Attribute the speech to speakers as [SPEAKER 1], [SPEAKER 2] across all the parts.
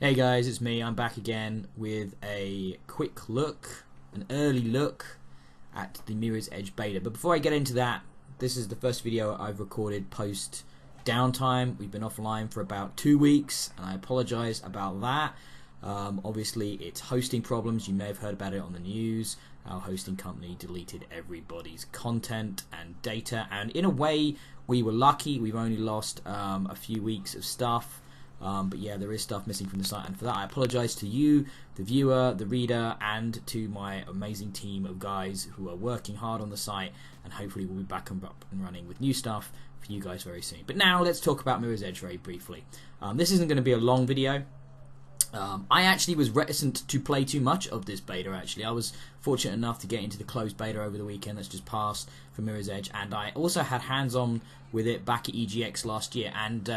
[SPEAKER 1] Hey guys, it's me. I'm back again with a quick look, an early look at the Mirror's Edge beta. But before I get into that, this is the first video I've recorded post downtime. We've been offline for about 2 weeks, and I apologize about that. Obviously, it's hosting problems. You may have heard about it on the news. Our hosting company deleted everybody's content and data, and in a way, we were lucky. We've only lost a few weeks of stuff. But yeah, there is stuff missing from the site, and for that I apologize to you, the viewer, the reader, and to my amazing team of guys who are working hard on the site, and hopefully we'll be back and running with new stuff for you guys very soon. But now let's talk about Mirror's Edge very briefly. This isn't going to be a long video. I actually was reticent to play too much of this beta. Actually, I was fortunate enough to get into the closed beta over the weekend that's just passed for Mirror's Edge, and I also had hands-on with it back at EGX last year, and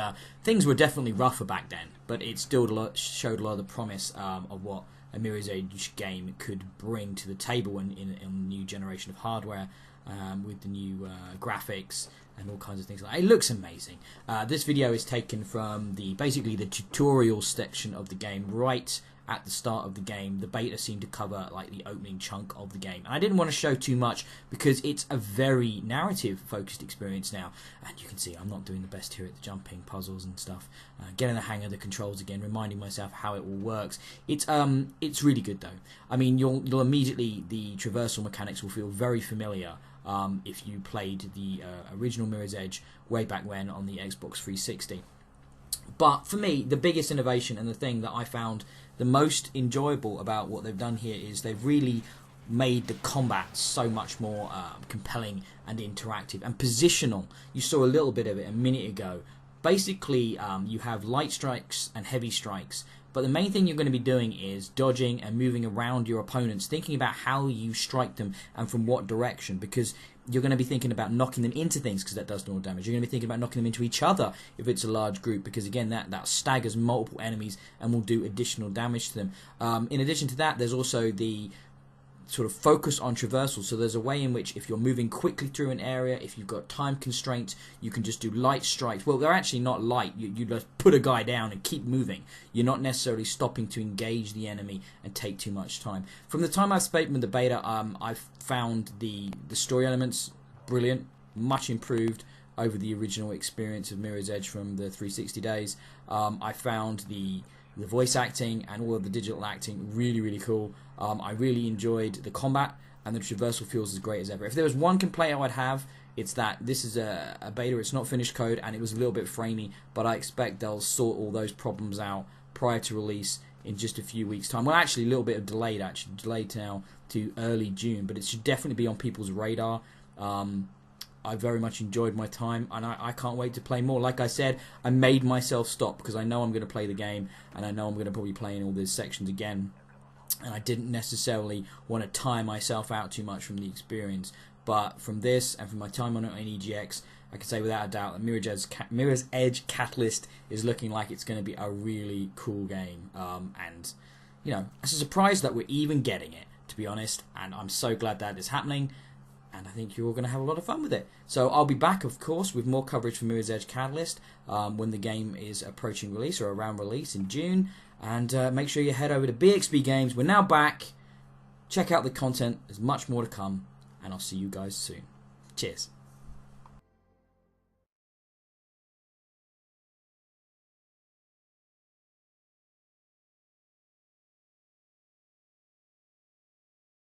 [SPEAKER 1] things were definitely rougher back then, but it still showed a lot of the promise of what a Mirror's Edge game could bring to the table in a new generation of hardware, with the new graphics and all kinds of things. It looks amazing. This video is taken from basically the tutorial section of the game. Right at the start of the game, the beta seemed to cover like the opening chunk of the game, and I didn't want to show too much because it's a very narrative focused experience now, and you can see I'm not doing the best here at the jumping puzzles and stuff, getting the hang of the controls again, reminding myself how it all works. It's really good though. I mean, you'll immediately, the traversal mechanics will feel very familiar if you played the original Mirror's Edge way back when on the Xbox 360. But for me, the biggest innovation and the thing that I found the most enjoyable about what they've done here is they've really made the combat so much more compelling and interactive and positional. You saw a little bit of it a minute ago. Basically, you have light strikes and heavy strikes, but the main thing you're going to be doing is dodging and moving around your opponents, thinking about how you strike them and from what direction, because you're going to be thinking about knocking them into things because that does more damage. You're going to be thinking about knocking them into each other if it's a large group, because again that staggers multiple enemies and will do additional damage to them. In addition to that, there's also the sort of focus on traversal. So there's a way in which if you're moving quickly through an area, if you've got time constraints, you can just do light strikes. Well, they're actually not light. You just put a guy down and keep moving. You're not necessarily stopping to engage the enemy and take too much time. From the time I've spoken with the beta, I've found the story elements brilliant, much improved over the original experience of Mirror's Edge from the 360 days. I found the voice acting and all of the digital acting really, really cool. I really enjoyed the combat, and the traversal feels as great as ever. If there was one complaint I would have, it's that this is a beta, it's not finished code, and it was a little bit framey, but I expect they'll sort all those problems out prior to release in just a few weeks' time. Well, actually, a little bit of delayed now to early June, but it should definitely be on people's radar. I very much enjoyed my time, and I can't wait to play more. Like I said, I made myself stop because I know I'm going to play the game, and I know I'm going to probably play in all these sections again, and I didn't necessarily want to tire myself out too much from the experience. But from this, and from my time on it on EGX, I can say without a doubt that Mirror's Edge Catalyst is looking like it's going to be a really cool game. And, you know, it's a surprise that we're even getting it, to be honest, and I'm so glad that is happening. And I think you're all going to have a lot of fun with it. So I'll be back, of course, with more coverage for Mirror's Edge Catalyst when the game is approaching release or around release in June. And make sure you head over to BXB Games. We're now back. Check out the content. There's much more to come. And I'll see you guys soon. Cheers.